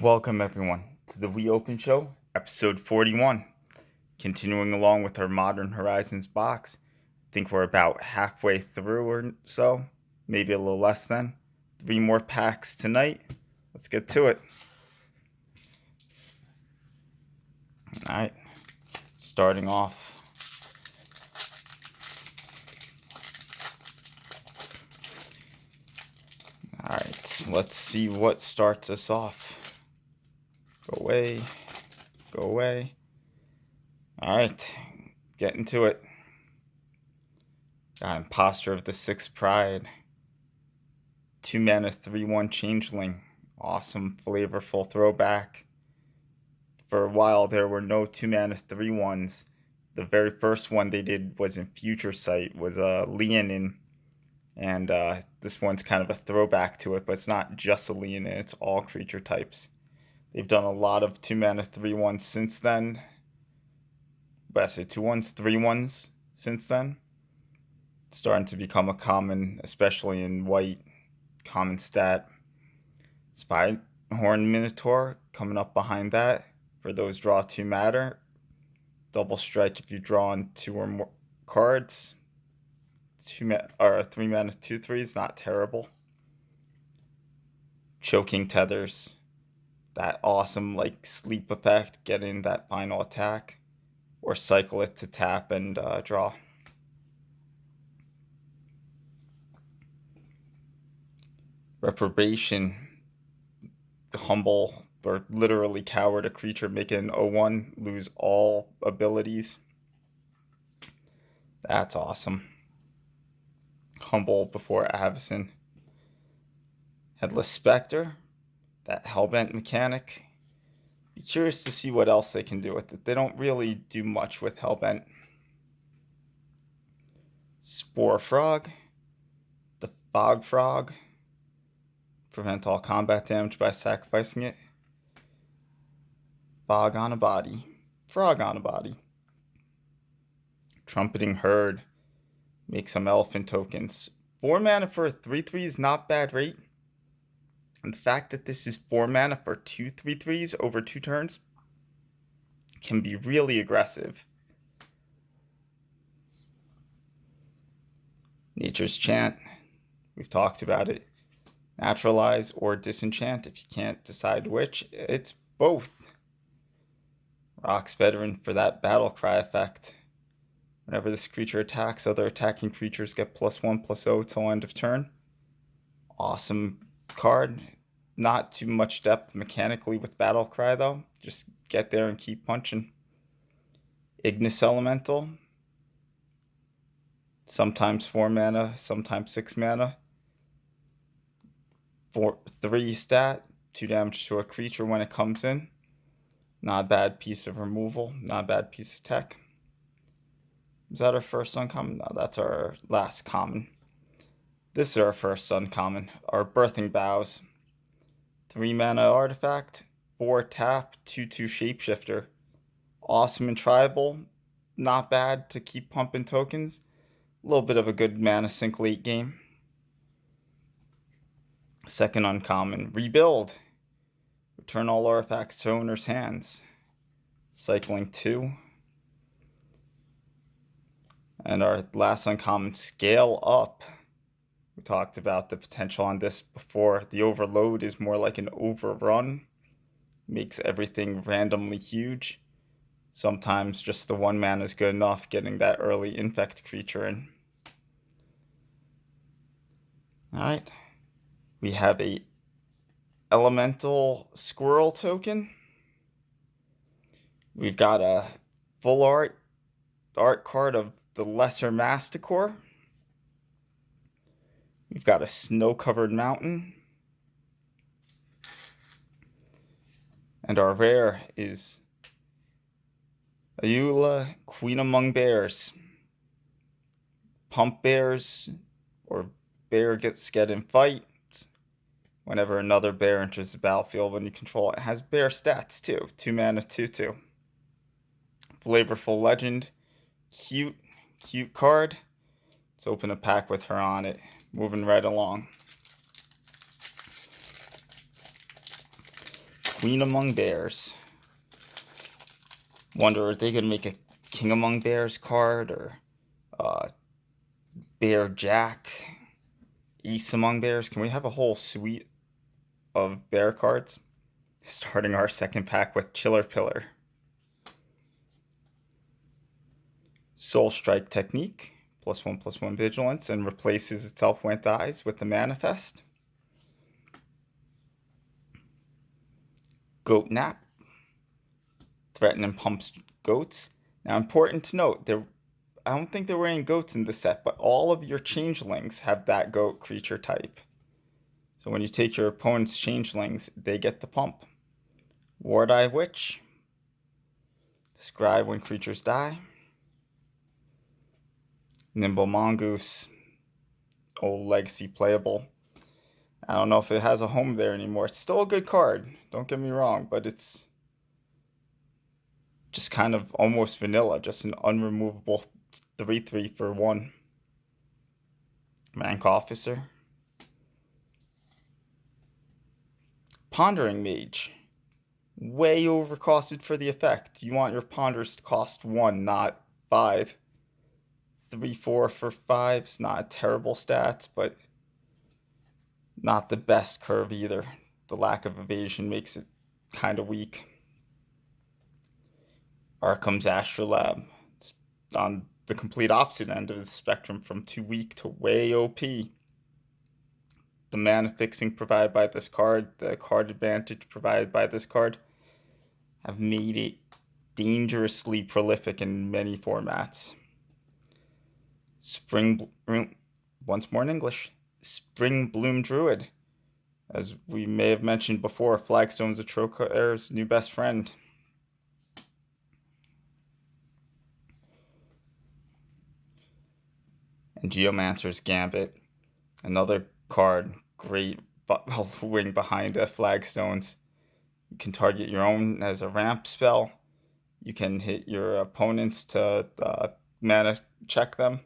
Welcome everyone to the We Open Show, episode 41. Continuing along with our Modern Horizons box. I think we're about halfway through or so, maybe a little less than. 3 more packs tonight. Let's get to it. Alright, starting off. Alright, let's see what starts us off. Go away. Go away. Alright, get into it. Got Imposter of the Sixth Pride. 2 mana 3/1 Changeling. Awesome, flavorful throwback. For a while, there were no 2 mana 3/1s. The very first one they did was in Future Sight, was Leonin. And this one's kind of a throwback to it, but it's not just a Leonin, it's all creature types. They've done a lot of 2 mana 3/1s since then. But I say 2/1s, 3/1s since then. It's starting to become a common, especially in white, common stat. Spyhorn Minotaur coming up behind that for those draw 2 matter. Double strike if you draw on 2 or more cards. 3 mana 2/3s, not terrible. Choking Tethers, that awesome sleep effect, get in that final attack, or cycle it to tap and draw. Reprobation, humble or literally coward a creature, make it an 0/1, lose all abilities. That's awesome. Humble before Avacyn. Headless Spectre, that Hellbent mechanic. Be curious to see what else they can do with it. They don't really do much with Hellbent. Spore Frog, the Fog Frog. Prevent all combat damage by sacrificing it. Fog on a body. Frog on a body. Trumpeting Herd. Make some elephant tokens. 4 mana for a 3/3 is not bad rate. And the fact that this is 4 mana for 2 3/3s over 2 turns can be really aggressive. Nature's Chant. We've talked about it. Naturalize or Disenchant if you can't decide which. It's both. Rock's Veteran for that Battle Cry effect. Whenever this creature attacks, other attacking creatures get +1/+0 till end of turn. Awesome card. Not too much depth mechanically with Battle Cry though. Just get there and keep punching. Ignis Elemental. Sometimes 4 mana, sometimes 6 mana. 3 stat, 2 damage to a creature when it comes in. Not a bad piece of removal, not a bad piece of tech. Is that our first uncommon? No, that's our last common. This is our first uncommon, our Birthing Boughs. 3 mana artifact, 4 tap, 2/2 shapeshifter. Awesome and tribal, not bad to keep pumping tokens. A little bit of a good mana sink late game. Second uncommon, Rebuild. Return all artifacts to owner's hands. Cycling 2. And our last uncommon, Scale Up. We talked about the potential on this before. The Overload is more like an overrun. Makes everything randomly huge. Sometimes just the 1 mana is good enough, getting that early infect creature in. Alright. We have a Elemental Squirrel token. We've got a full art card of the Lesser Masticore. We've got a Snow-Covered Mountain. And our rare is Ayula, Queen Among Bears. Pump bears, or bear gets get in fight. Whenever another bear enters the battlefield when you control it. It has bear stats too. 2 mana 2/2. Flavorful Legend. Cute card. Let's open a pack with her on it. Moving right along. Queen Among Bears. Wonder, are they going to make a King Among Bears card, or Bear Jack, Ace Among Bears? Can we have a whole suite of bear cards? Starting our second pack with Chiller Pillar. Soul Strike Technique, +1/+1 Vigilance, and replaces itself when it dies with the Manifest. Goat Nap, threaten and pumps goats. Now, important to note, I don't think there were any goats in the set, but all of your changelings have that goat creature type. So when you take your opponent's changelings, they get the pump. Ward Eye Witch, Scribe when creatures die. Nimble Mongoose, old legacy playable. I don't know if it has a home there anymore. It's still a good card, don't get me wrong, but it's just kind of almost vanilla, just an unremovable 3/3 for 1. Rank Officer. Pondering Mage. Way overcosted for the effect. You want your ponders to cost 1, not 5. 3/4 for 5's not a terrible stats, but not the best curve either. The lack of evasion makes it kind of weak. Arkham's Astrolabe. It's on the complete opposite end of the spectrum, from too weak to way OP. The mana fixing provided by this card, the card advantage provided by this card, have made it dangerously prolific in many formats. Once more in English, Spring Bloom Druid. As we may have mentioned before, Flagstone's a Trocair's new best friend. And Geomancer's Gambit, another card, great wing behind Flagstones. You can target your own as a ramp spell. You can hit your opponents to mana check them.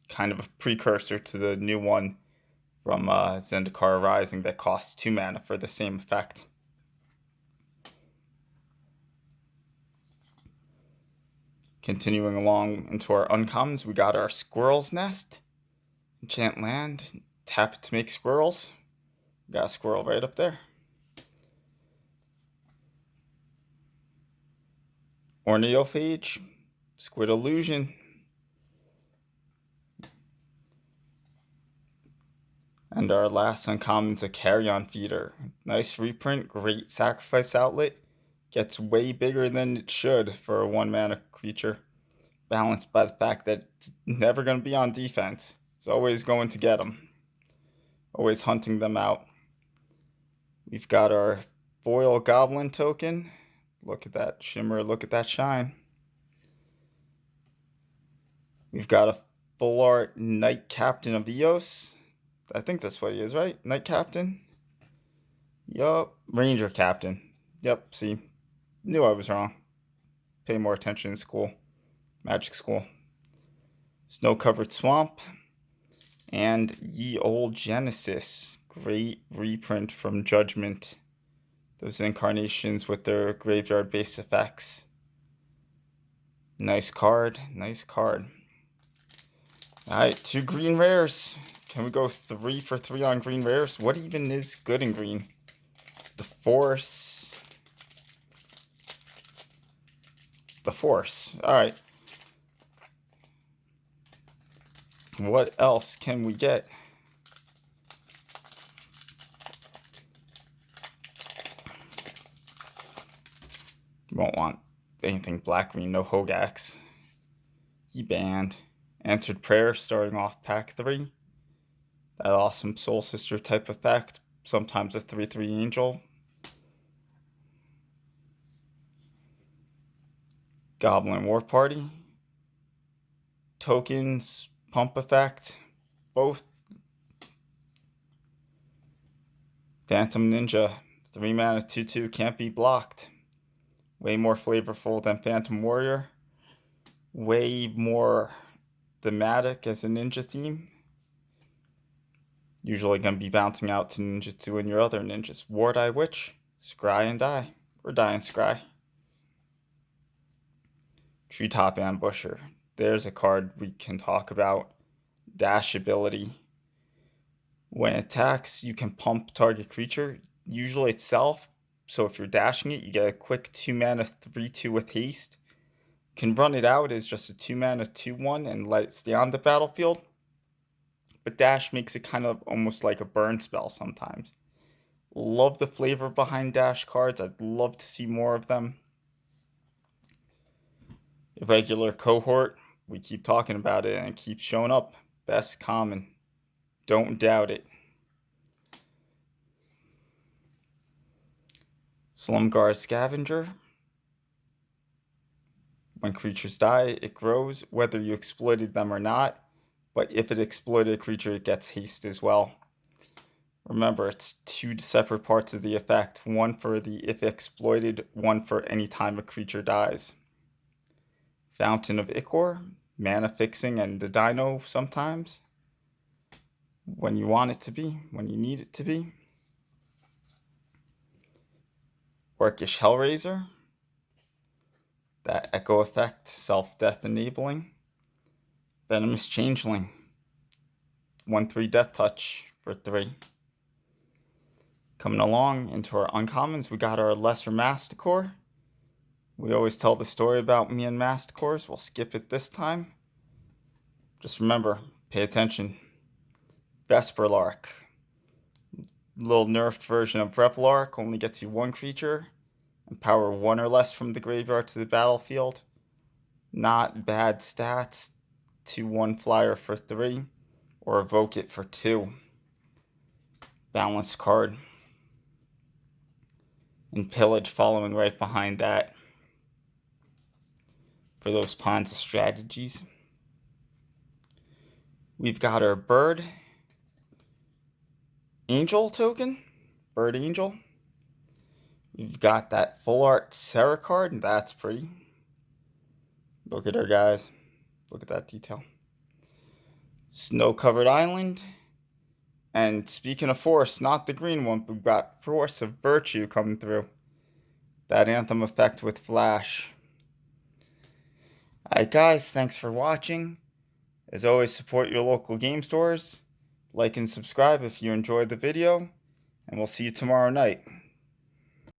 Kind of a precursor to the new one from Zendikar Rising that costs 2 mana for the same effect. Continuing along into our uncommons, we got our Squirrel's Nest. Enchant land, tap it to make squirrels. Got a squirrel right up there. Ornitophage, Squid Illusion. And our last uncommon's a Carrion Feeder. Nice reprint, great sacrifice outlet. Gets way bigger than it should for a 1 mana creature. Balanced by the fact that it's never going to be on defense. It's always going to get them. Always hunting them out. We've got our foil goblin token. Look at that shimmer, look at that shine. We've got a full art Knight Captain of Eos. I think that's what he is, right? Knight Captain? Yup. Ranger Captain. Yep, see. Knew I was wrong. Pay more attention in school. Magic school. Snow-Covered Swamp. And Ye Old Genesis. Great reprint from Judgment. Those incarnations with their graveyard-based effects. Nice card. Nice card. Alright, 2 green rares. Can we go 3 for 3 on green rares? What even is good in green? The Force. The Force. Alright. What else can we get? Won't want anything black green, no Hogax. He banned. Answered Prayer starting off pack 3. That awesome Soul Sister type effect. Sometimes a 3/3 angel. Goblin War Party. Tokens, pump effect. Both. Phantom Ninja. 3 mana 2/2 can't be blocked. Way more flavorful than Phantom Warrior. Way more thematic as a ninja theme. Usually going to be bouncing out to ninjutsu and your other ninjas. Ward Eye Witch, Scry and Die, or Die and Scry. Treetop Ambusher. There's a card we can talk about. Dash ability. When it attacks, you can pump target creature, usually itself. So if you're dashing it, you get a quick 2 mana 3/2 with haste. Can run it out as just a 2 mana 2/1 and let it stay on the battlefield. But dash makes it kind of almost like a burn spell sometimes. Love the flavor behind dash cards. I'd love to see more of them. Irregular Cohort, we keep talking about it and it keeps showing up. Best common. Don't doubt it. Slumgar Scavenger. When creatures die, it grows, whether you exploited them or not. But if it exploited a creature, it gets haste as well. Remember, it's 2 separate parts of the effect. One for the if exploited, one for any time a creature dies. Fountain of Ichor, mana fixing and the dino sometimes. When you want it to be, when you need it to be. Orcish Hellraiser. That echo effect, self-death enabling. Venomous Changeling. 1/3 Death Touch for 3. Coming along into our uncommons, we got our Lesser Masticore. We always tell the story about me and Masticores. We'll skip it this time. Just remember, pay attention. Vesperlark. Little nerfed version of Revelark, only gets you 1 creature and power 1 or less from the graveyard to the battlefield. Not bad stats. 2/1 flyer for 3, or evoke it for 2. Balanced card. And Pillage following right behind that for those kinds of strategies. We've got our Bird Angel token. Bird Angel. We've got that full art Sarah card, and that's pretty. Look at her, guys. Look at that detail. Snow-covered island. And speaking of Force, not the green one, but we've got Force of Virtue coming through. That Anthem effect with Flash. Alright guys, thanks for watching. As always, support your local game stores. Like and subscribe if you enjoyed the video. And we'll see you tomorrow night.